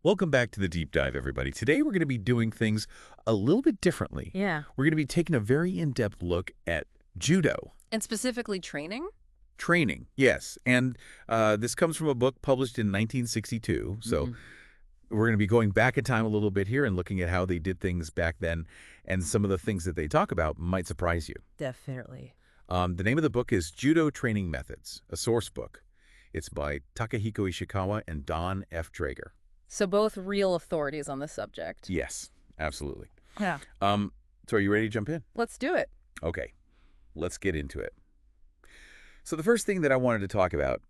Welcome back to the deep dive, everybody. Today we're going to be doing things a little bit differently. Yeah. We're going to be taking a very in-depth look at judo. And specifically training? Training, yes. And this comes from a book published in 1962. So we're going to be going back in time a little bit here and looking at how they did things back then. And some of the things that they talk about might surprise you. Definitely. The name of the book is Judo Training Methods, a source book. It's by Takahiko Ishikawa and Donn F. Draeger. So both real authorities on the subject. Yes, absolutely. Yeah. So are you ready to jump in? Let's do it. Okay, let's get into it. So the first thing that I wanted to talk about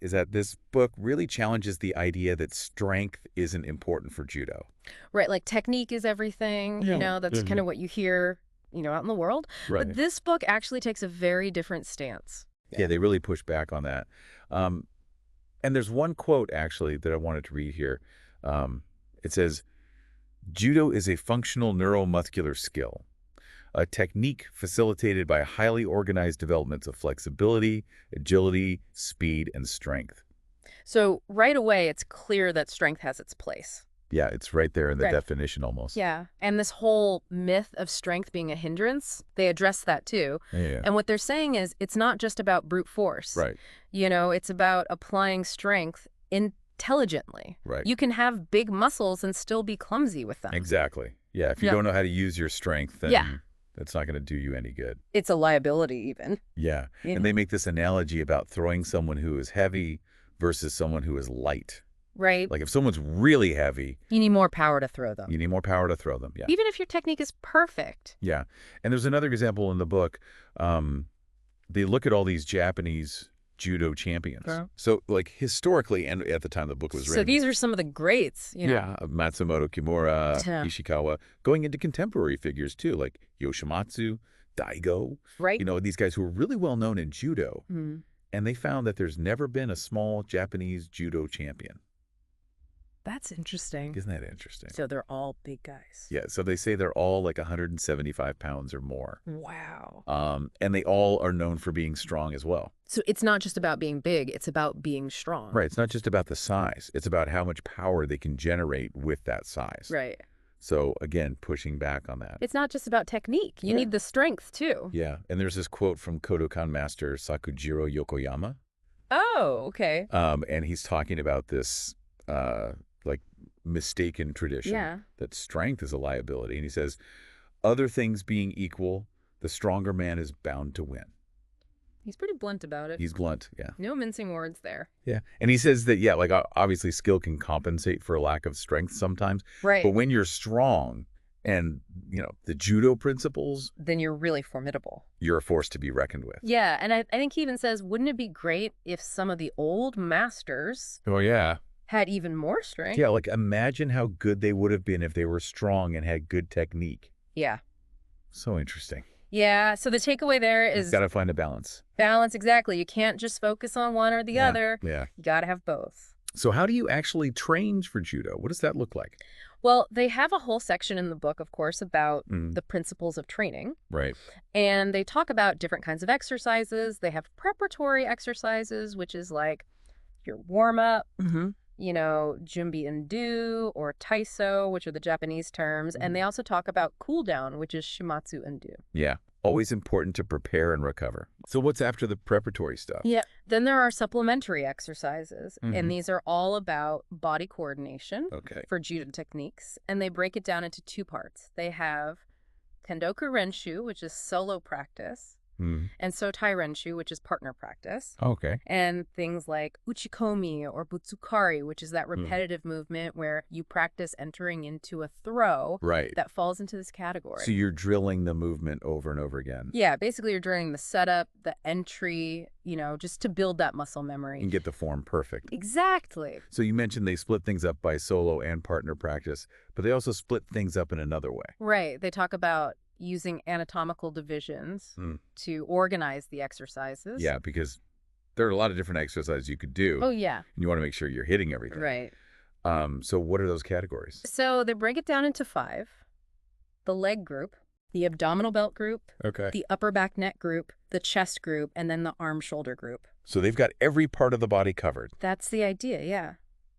is that this book really challenges the idea that strength isn't important for judo. Right, like technique is everything, that's kind of what you hear, out in the world. Right. But this book actually takes a very different stance. Yeah, they really push back on that. And there's one quote, actually, that I wanted to read here. It says, "Judo is a functional neuromuscular skill, a technique facilitated by highly organized developments of flexibility, agility, speed, and strength." So right away, it's clear that strength has its place. Yeah, it's right there in the Right. definition almost. Yeah. And this whole myth of strength being a hindrance, they address that too. Yeah. And what they're saying is it's not just about brute force. Right. It's about applying strength intelligently. Right. You can have big muscles and still be clumsy with them. Exactly. Yeah, if you Yeah. don't know how to use your strength, then Yeah. that's not going to do you any good. It's a liability even. Yeah. You know? And they make this analogy about throwing someone who is heavy versus someone who is light. Right? Like if someone's really heavy, You need more power to throw them. you need more power to throw them. Yeah. Even if your technique is perfect. Yeah. And there's another example in the book. They look at all these Japanese judo champions. Okay. So like historically, and at the time the book was So written. these are some of the greats, Yeah, Matsumoto Kimura, Yeah. Ishikawa, going into contemporary figures too, like Yoshimatsu, Daigo. Right? These guys who are really well known in judo. Mhm. And they found that there's never been a small Japanese judo champion. That's interesting. Isn't that interesting? So they're all big guys. Yeah, so they say they're all like 175 pounds or more. Wow. And they all are known for being strong as well. So it's not just about being big, it's about being strong. Right, it's not just about the size. It's about how much power they can generate with that size. Right. So again, pushing back on that. It's not just about technique. You Yeah. need the strength too. Yeah, and there's this quote from Kodokan master Sakujiro Yokoyama. Oh, okay. And he's talking about this like mistaken tradition Yeah. that strength is a liability. And he says, other things being equal, the stronger man is bound to win. He's pretty blunt about it. He's blunt, yeah. No mincing words there. Yeah. And he says that, yeah, like obviously skill can compensate for a lack of strength sometimes. Right. But when you're strong and, the judo principles, Then you're really formidable. you're a force to be reckoned with. Yeah, and I think he even says, wouldn't it be great if some of the old masters Oh, yeah. had even more strength? Yeah, like imagine how good they would have been if they were strong and had good technique. Yeah. So interesting. Yeah, so the takeaway there is Got to find a balance. balance, exactly. You can't just focus on one or the other. Yeah. You got to have both. So how do you actually train for judo? What does that look like? Well, they have a whole section in the book, of course, about Mm. the principles of training. Right. And they talk about different kinds of exercises. They have preparatory exercises, which is like your warm-up, Jumbi and Do, or Taiso, which are the Japanese terms. And they also talk about cool down, which is Shimatsu and Do. Yeah. Always important to prepare and recover. So what's after the preparatory stuff? Yeah. Then there are supplementary exercises, Mhm. and these are all about body coordination Okay. for judo techniques. And they break it down into two parts. They have Tendoku Renshu, which is solo practice, Mm. and Sotai Renshu, which is partner practice. Okay. And things like uchikomi or butsukari, which is that repetitive movement where you practice entering into a throw Right. that falls into this category. So you're drilling the movement over and over again. Yeah, basically you're doing the setup, the entry, just to build that muscle memory. And get the form perfect. Exactly. So you mentioned they split things up by solo and partner practice, but they also split things up in another way. Right. They talk about using anatomical divisions to organize the exercises. Yeah, because there are a lot of different exercises you could do. Oh, yeah. And you want to make sure you're hitting everything. Right. So what are those categories? So they break it down into 5. The leg group, the abdominal belt group, Okay. the upper back neck group, the chest group, and then the arm shoulder group. So they've got every part of the body covered. That's the idea, yeah.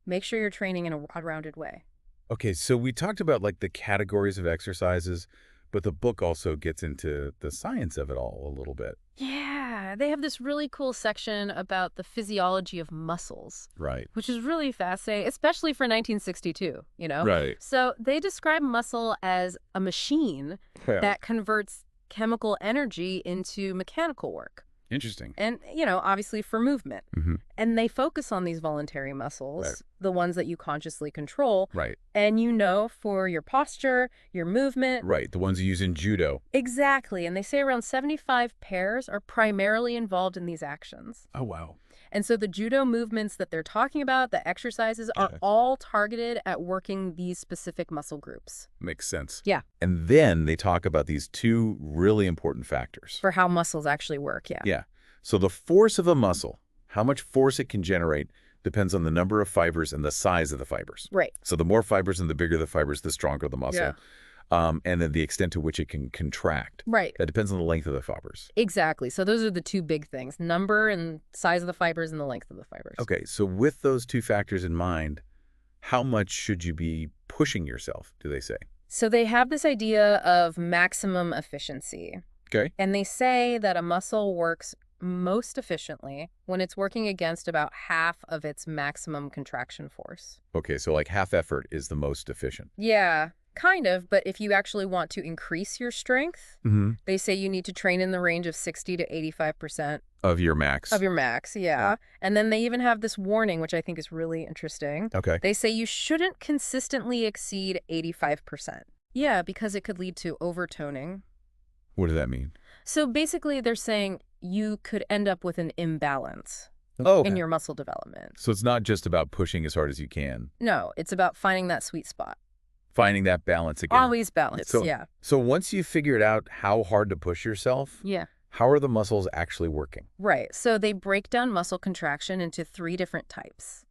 Make sure you're training in a well-rounded way. Okay, so we talked about like the categories of exercises, but the book also gets into the science of it all a little bit. Yeah, they have this really cool section about the physiology of muscles, Right. which is really fascinating, especially for 1962, Right. So they describe muscle as a machine Yeah. that converts chemical energy into mechanical work. Interesting. And, obviously for movement. Mm-hmm. And they focus on these voluntary muscles, Right. the ones that you consciously control. Right. And for your posture, your movement. Right. The ones you use in judo. Exactly. And they say around 75 pairs are primarily involved in these actions. Oh, wow. And so the judo movements that they're talking about, the exercises, are all targeted at working these specific muscle groups. Makes sense. Yeah. And then they talk about these two really important factors. For how muscles actually work, yeah. Yeah. So the force of a muscle, how much force it can generate, depends on the number of fibers and the size of the fibers. Right. So the more fibers and the bigger the fibers, the stronger the muscle. Yeah. And then the extent to which it can contract. Right. That depends on the length of the fibers. Exactly. So those are the two big things, number and size of the fibers and the length of the fibers. Okay, so with those two factors in mind, how much should you be pushing yourself, do they say? So they have this idea of maximum efficiency. Okay. And they say that a muscle works most efficiently when it's working against about half of its maximum contraction force. Okay, so like half effort is the most efficient. Yeah, kind of. But if you actually want to increase your strength, they say you need to train in the range of 60 to 85% of your max. of your max, yeah. And then they even have this warning, which I think is really interesting. Okay. They say you shouldn't consistently exceed 85%. Yeah, because it could lead to overtoning. What does that mean? So basically they're saying you could end up with an imbalance in your muscle development. So it's not just about pushing as hard as you can. No, it's about finding that sweet spot. Finding that balance again. Always balance, yeah. So once you've figured out how hard to push yourself, Yeah. how are the muscles actually working? Right. So they break down muscle contraction into 3 different types.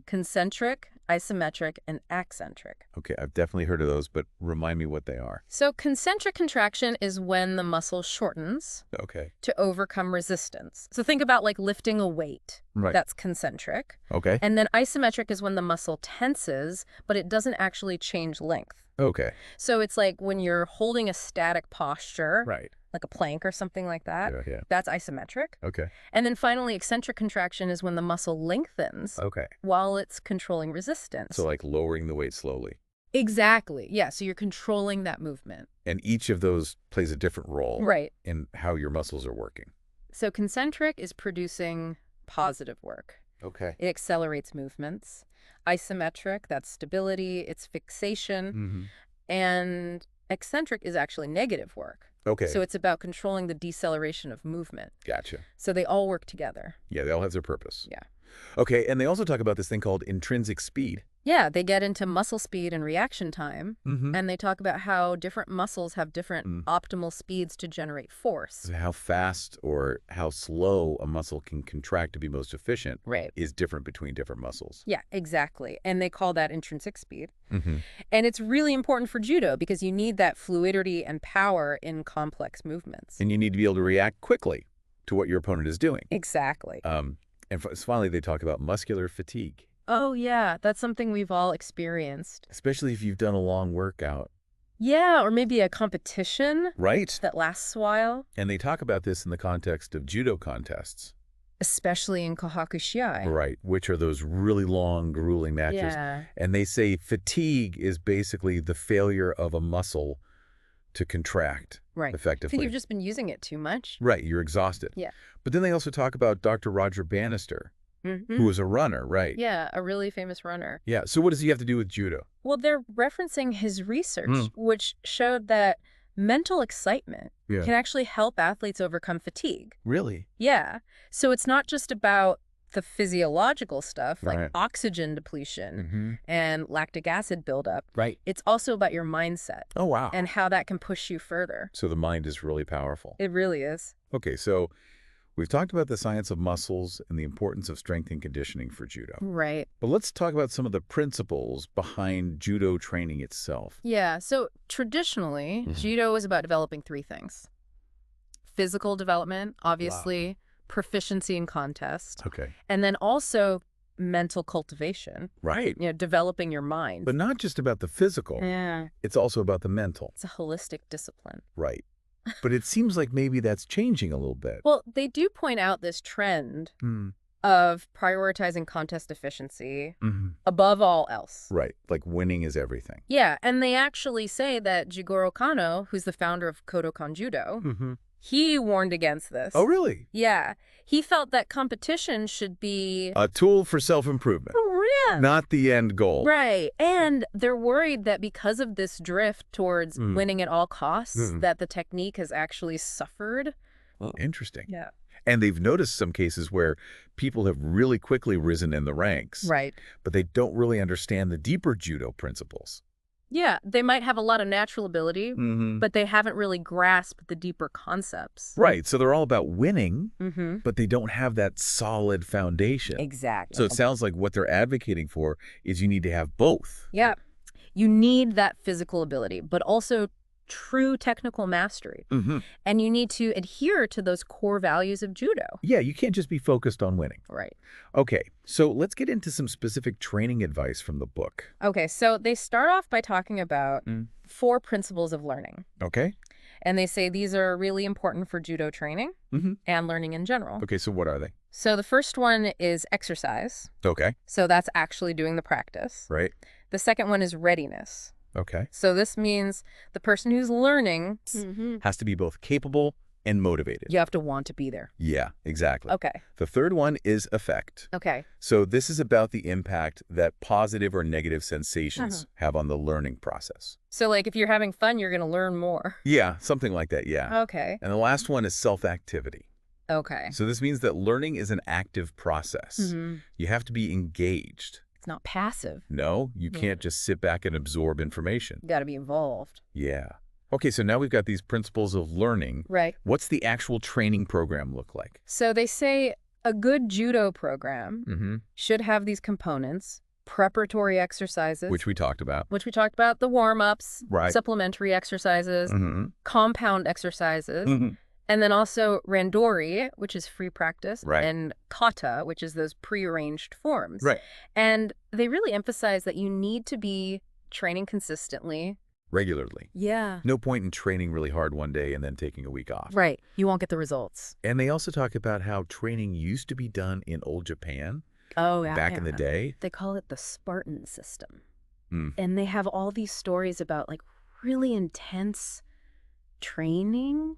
Concentric, isometric, and eccentric. Okay, I've definitely heard of those, but remind me what they are. So concentric contraction is when the muscle shortens Okay. to overcome resistance. So think about like lifting a weight. Right. That's concentric. Okay. And then isometric is when the muscle tenses, but it doesn't actually change length. Okay. So it's like when you're holding a static posture, Right. like a plank or something like that. Yeah. That's isometric. Okay. And then finally, eccentric contraction is when the muscle lengthens Okay. while it's controlling resistance. So like lowering the weight slowly. Exactly. Yeah. So you're controlling that movement. And each of those plays a different role Right. in how your muscles are working. So concentric is producing positive work. Okay. It accelerates movements. Isometric, that's stability, it's fixation. And eccentric is actually negative work. Okay. So it's about controlling the deceleration of movement. Gotcha. So they all work together. Yeah, they all have their purpose. Yeah. Okay, and they also talk about this thing called intrinsic speed. Yeah, they get into muscle speed and reaction time, Mm-hmm. and they talk about how different muscles have different optimal speeds to generate force. So how fast or how slow a muscle can contract to be most efficient Right. is different between different muscles. Yeah, exactly. And they call that intrinsic speed. Mm-hmm. And it's really important for judo because you need that fluidity and power in complex movements. And you need to be able to react quickly to what your opponent is doing. Exactly. And finally, they talk about muscular fatigue, Oh, yeah, that's something we've all experienced. especially if you've done a long workout. Yeah, or maybe a competition Right. that lasts a while, And they talk about this in the context of judo contests. especially in kohakushiai. Right, which are those really long, grueling matches. Yeah. And they say fatigue is basically the failure of a muscle to contract Right. I effectively. think you've just been using it too much. Right, you're exhausted. Yeah. But then they also talk about Dr. Roger Bannister, Mm-hmm. who was a runner, right? Yeah, a really famous runner. Yeah, so what does he have to do with judo? Well, they're referencing his research, which showed that mental excitement Yeah. can actually help athletes overcome fatigue. Really? Yeah. So it's not just about the physiological stuff like Right. oxygen depletion Mm-hmm. and lactic acid buildup. Right. It's also about your mindset Oh, wow. and how that can push you further. So the mind is really powerful. It really is. Okay, so we've talked about the science of muscles and the importance of strength and conditioning for judo. Right. But let's talk about some of the principles behind judo training itself. Yeah. So traditionally, Mhm. judo is about developing 3 things. Physical development, obviously, proficiency in contest, Okay. and then also mental cultivation, Right. developing your mind. But not just about the physical. Yeah. It's also about the mental. It's a holistic discipline. Right. But it seems like maybe that's changing a little bit. Well, they do point out this trend of prioritizing contest efficiency above all else. Right. Like winning is everything. Yeah, and they actually say that Jigoro Kano, who's the founder of Kodokan Judo, he warned against this. Oh, really? Yeah. He felt that competition should be A tool for self-improvement, not the end goal. Right. And they're worried that because of this drift towards winning at all costs, that the technique has actually suffered. Interesting. Yeah. And they've noticed some cases where people have really quickly risen in the ranks. Right. But they don't really understand the deeper judo principles. Yeah, they might have a lot of natural ability, but they haven't really grasped the deeper concepts. Right. So they're all about winning, but they don't have that solid foundation. Exactly. So it sounds like what they're advocating for is you need to have both. Yeah. You need that physical ability, but also true technical mastery. And you need to adhere to those core values of judo. Yeah, you can't just be focused on winning. Right. Okay, so let's get into some specific training advice from the book. Okay, so they start off by talking about 4 principles of learning. Okay. And they say these are really important for judo training and learning in general. Okay, so what are they? So the first one is exercise. Okay. So that's actually doing the practice. Right. The second one is readiness. Okay. So this means the person who's learning Has to be both capable and motivated. you have to want to be there. Yeah, exactly. Okay. The third one is effect. Okay. So this is about the impact that positive or negative sensations have on the learning process. So like if you're having fun, you're going to learn more. Yeah, something like that, yeah. Okay. And the last one is self-activity. Okay. So this means that learning is an active process. You have to be engaged. It's not passive. No, you can't just sit back and absorb information. You got to be involved. Yeah. Okay, so now we've got these principles of learning. Right. What's the actual training program look like? So they say a good judo program should have these components: preparatory exercises, Which we talked about. the warm-ups, Right. supplementary exercises, compound exercises, and then also randori, which is free practice, Right. and kata, which is those prearranged forms. Right. And they really emphasize that you need to be training consistently. Regularly. Yeah. No point in training really hard one day and then taking a week off. Right. You won't get the results. And they also talk about how training used to be done in old Japan Oh, yeah. back in the day. They call it the Spartan system. And they have all these stories about like really intense training.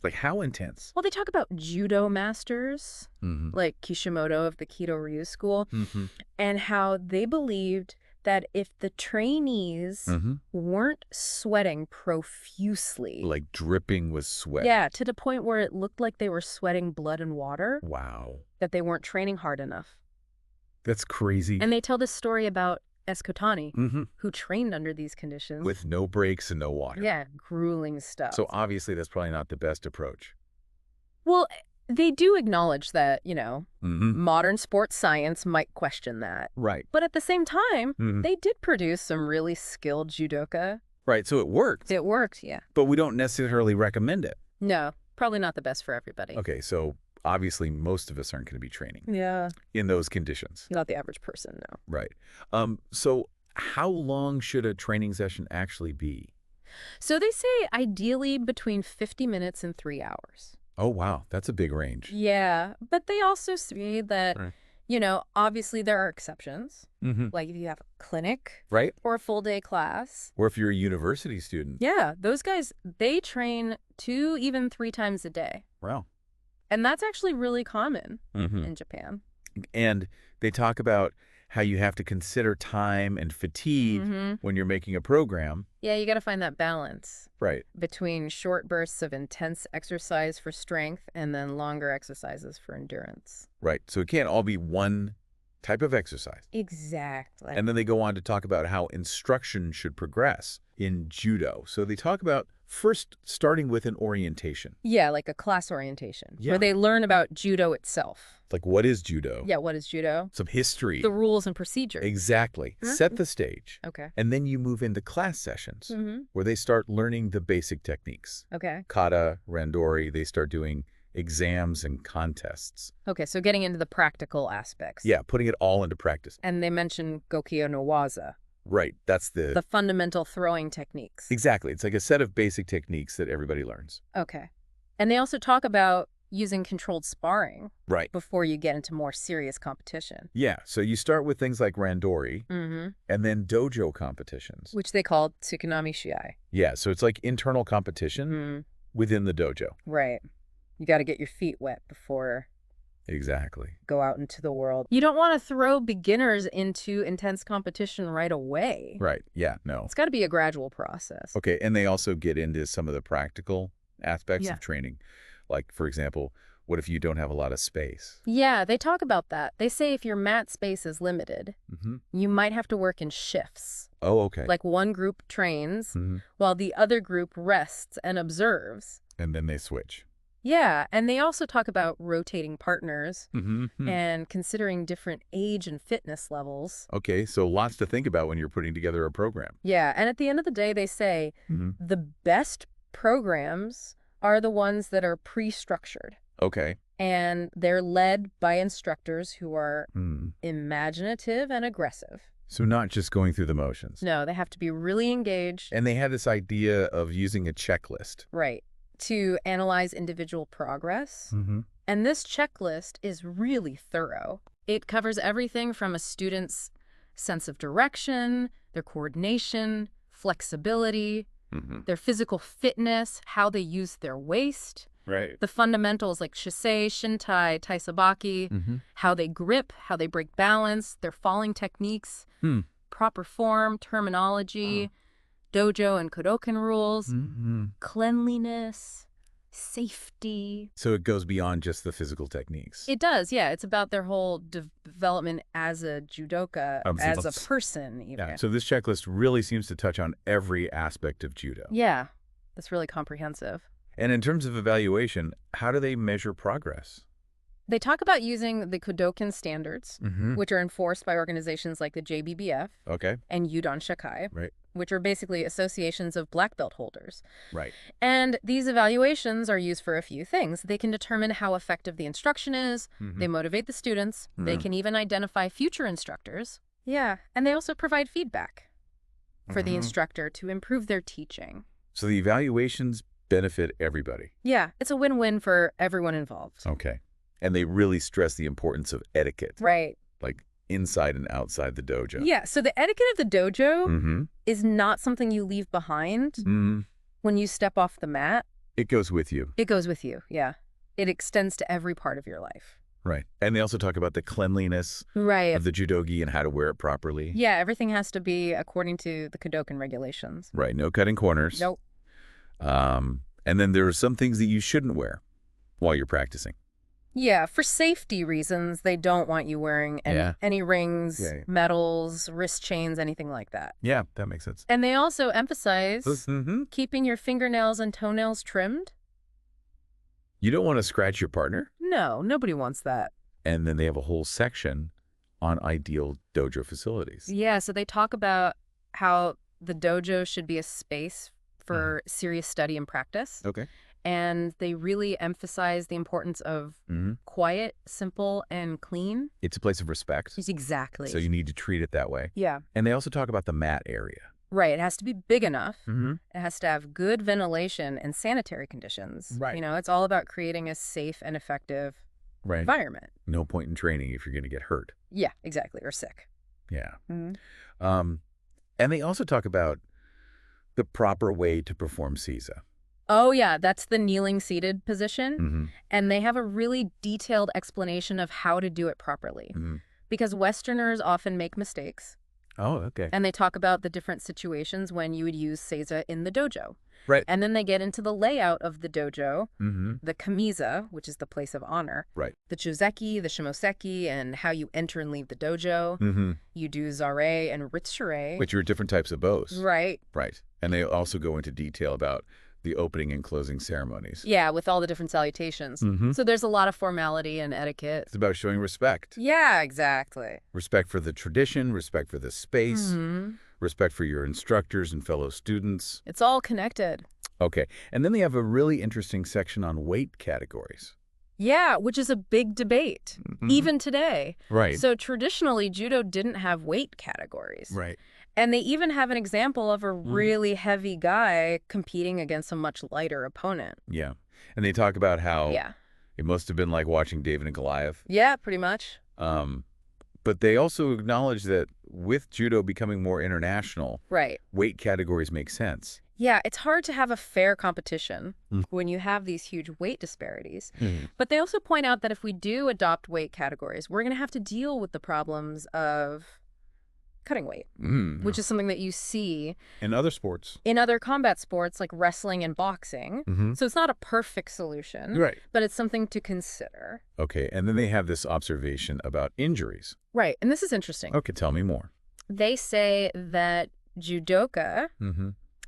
Like how intense? Well, they talk about judo masters, like Kishimoto of the Kido Ryu school, and how they believed that if the trainees weren't sweating profusely, Like dripping with sweat. yeah, to the point where it looked like they were sweating blood and water, Wow. that they weren't training hard enough. That's crazy. And they tell this story about Escotani, who trained under these conditions. With no breaks and no water. Yeah, grueling stuff. So obviously that's probably not the best approach. Well, they do acknowledge that, Mm-hmm. modern sports science might question that. Right. But at the same time, they did produce some really skilled judoka. Right. So it worked. It worked, yeah. But we don't necessarily recommend it. No, probably not the best for everybody. Okay. So obviously most of us aren't going to be training Yeah. in those conditions. Not the average person, no. Right. So how long should a training session actually be? So they say ideally between 50 minutes and 3 hours. Oh, wow. That's a big range. Yeah, but they also say that, Right. Obviously there are exceptions. Mm-hmm. Like if you have a clinic Right. or a full day class. Or if you're a university student. Yeah, those guys, they train 2, even 3 times a day. Wow. And that's actually really common Mm-hmm. in Japan. And they talk about how you have to consider time and fatigue Mm-hmm. when you're making a program. Yeah, you got to find that balance Right. between short bursts of intense exercise for strength and then longer exercises for endurance. Right. So it can't all be one type of exercise. Exactly. And then they go on to talk about how instruction should progress in judo. So they talk about first starting with an orientation. Yeah, like a class orientation Yeah. where they learn about judo itself. Like, what is judo? Yeah, what is judo? Some history. The rules and procedures. Exactly. Set the stage. Okay. And then you move into class sessions Mm-hmm. where they start learning the basic techniques. Okay. Kata, randori, they start doing exams, and contests. Okay, so getting into the practical aspects. Yeah, putting it all into practice. And they mention Gokyo no Waza, Right, that's the fundamental throwing techniques. Exactly. It's like a set of basic techniques that everybody learns. Okay. And they also talk about using controlled sparring Right. before you get into more serious competition. Yeah, so you start with things like randori and then dojo competitions. Which they call tsukunami shiai. Yeah, so it's like internal competition within the dojo. Right. You got to get your feet wet before Exactly. go out into the world. You don't want to throw beginners into intense competition right away. Right, yeah, no. It's got to be a gradual process. Okay, and they also get into some of the practical aspects Yeah. of training. Like, for example, what if you don't have a lot of space? Yeah, they talk about that. They say if your mat space is limited, you might have to work in shifts. Oh, okay. Like one group trains while the other group rests and observes. And then they switch. Yeah, and they also talk about rotating partners and considering different age and fitness levels. Okay, so lots to think about when you're putting together a program. Yeah, and at the end of the day, they say the best programs are the ones that are pre-structured. Okay. And they're led by instructors who are imaginative and aggressive. So not just going through the motions. No, they have to be really engaged. And they had this idea of using a checklist. Right. To analyze individual progress. And this checklist is really thorough. It covers everything from a student's sense of direction, their coordination, flexibility, their physical fitness, how they use their waist, Right. the fundamentals like shise, shintai, taisabaki, how they grip, how they break balance, their falling techniques, proper form, terminology, dojo and Kodokan rules, cleanliness, safety. So it goes beyond just the physical techniques. It does, yeah. It's about their whole development as a judoka, as a person even. Yeah. So this checklist really seems to touch on every aspect of judo. Yeah, that's really comprehensive. And in terms of evaluation, how do they measure progress? They talk about using the Kodokan standards, which are enforced by organizations like the JBBF Okay. and Udon Shakai, Right. which are basically associations of black belt holders. Right. And these evaluations are used for a few things. They can determine how effective the instruction is. They motivate the students. They can even identify future instructors. Yeah. And they also provide feedback for the instructor to improve their teaching. So the evaluations benefit everybody. Yeah. It's a win-win for everyone involved. Okay. And they really stress the importance of etiquette. Right. Like inside and outside the dojo. Yeah. So the etiquette of the dojo is not something you leave behind when you step off the mat. It goes with you. It goes with you. Yeah. It extends to every part of your life. Right. And they also talk about the cleanliness of the judogi and how to wear it properly. Yeah. Everything has to be according to the Kodokan regulations. Right. No cutting corners. Nope. And then there are some things that you shouldn't wear while you're practicing. Yeah, for safety reasons, they don't want you wearing any rings, medals, wrist chains, anything like that. Yeah, that makes sense. And they also emphasize keeping your fingernails and toenails trimmed. You don't want to scratch your partner. No, nobody wants that. And then they have a whole section on ideal dojo facilities. Yeah, so they talk about how the dojo should be a space for serious study and practice. Okay. And they really emphasize the importance of quiet, simple, and clean. It's a place of respect. Exactly. So you need to treat it that way. Yeah. And they also talk about the mat area. Right. It has to be big enough. It has to have good ventilation and sanitary conditions. Right. You know, it's all about creating a safe and effective environment. No point in training if you're going to get hurt. Yeah, exactly. Or sick. Yeah. And they also talk about the proper way to perform Seiza. Oh, yeah. That's the kneeling seated position. And they have a really detailed explanation of how to do it properly. Because Westerners often make mistakes. Oh, okay. And they talk about the different situations when you would use Seiza in the dojo. Right. And then they get into the layout of the dojo, the kamiza, which is the place of honor, Right. the chozeki, the shimoseki, and how you enter and leave the dojo. You do zare and ritsure. Which are different types of bows. Right. Right. And they also go into detail about the opening and closing ceremonies. Yeah, with all the different salutations. So there's a lot of formality and etiquette. It's about showing respect. Yeah, exactly. Respect for the tradition, respect for the space, respect for your instructors and fellow students. It's all connected. Okay. And then they have a really interesting section on weight categories. Yeah, which is a big debate, even today. Right. So traditionally, judo didn't have weight categories. Right. And they even have an example of a really heavy guy competing against a much lighter opponent. Yeah. And they talk about how Yeah. it must have been like watching David and Goliath. Yeah, pretty much. But they also acknowledge that with judo becoming more international, Right. weight categories make sense. Yeah, it's hard to have a fair competition when you have these huge weight disparities. But they also point out that if we do adopt weight categories, we're going to have to deal with the problems of cutting weight, which is something that you see In other sports. in other combat sports like wrestling and boxing. So it's not a perfect solution, Right. but it's something to consider. Okay, and then they have this observation about injuries. Right, and this is interesting. Okay, tell me more. They say that judoka,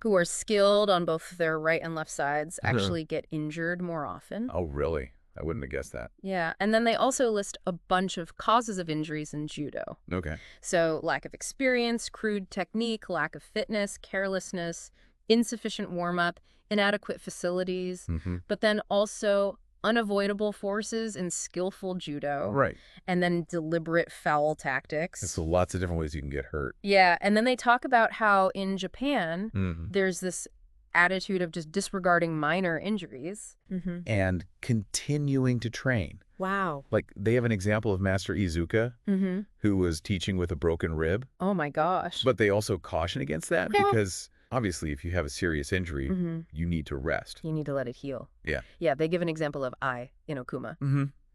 who are skilled on both their right and left sides, actually get injured more often. Oh, really? I wouldn't have guessed that. Yeah, and then they also list a bunch of causes of injuries in judo. Okay. So lack of experience, crude technique, lack of fitness, carelessness, insufficient warm-up, inadequate facilities, but then also unavoidable forces in skillful judo. Right. And then deliberate foul tactics. And so lots of different ways you can get hurt. Yeah, and then they talk about how in Japan, there's this attitude of just disregarding minor injuries. And continuing to train. Wow. Like, they have an example of Master Iizuka, who was teaching with a broken rib. Oh my gosh. But they also caution against that because, obviously, if you have a serious injury, you need to rest. You need to let it heal. Yeah. Yeah, they give an example of Ai Inokuma.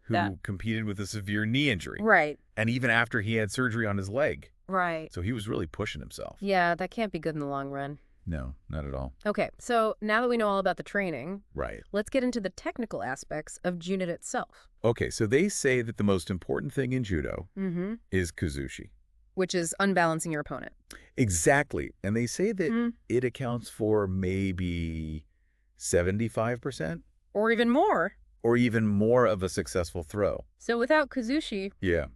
Who competed with a severe knee injury. Right. And even after he had surgery on his leg. Right. So he was really pushing himself. Yeah, that can't be good in the long run. No, not at all. Okay, so now that we know all about the training, Right. let's get into the technical aspects of Judo itself. Okay, so they say that the most important thing in judo is kuzushi. Which is unbalancing your opponent. Exactly. And they say that it accounts for maybe 75%? Or even more. Or even more of a successful throw. So without kuzushi, Yeah.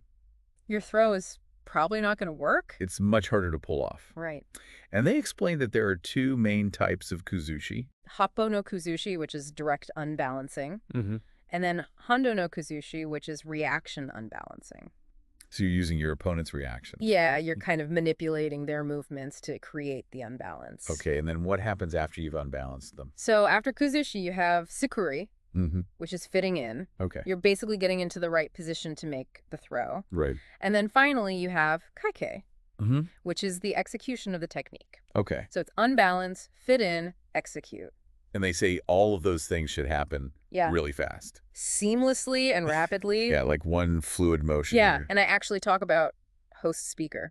your throw is probably not going to work. It's much harder to pull off. Right. And they explain that there are two main types of kuzushi. Happo no kuzushi, which is direct unbalancing. And then hando no kuzushi, which is reaction unbalancing. So you're using your opponent's reaction. Yeah, you're kind of manipulating their movements to create the unbalance. Okay, and then what happens after you've unbalanced them? So after kuzushi, you have sukuri, which is fitting in. Okay. You're basically getting into the right position to make the throw. Right. And then finally, you have kaike, which is the execution of the technique. Okay. So it's unbalance, fit in, execute. And they say all of those things should happen really fast. Seamlessly and rapidly. Yeah, like one fluid motion. Yeah, and I actually talk about host-speaker.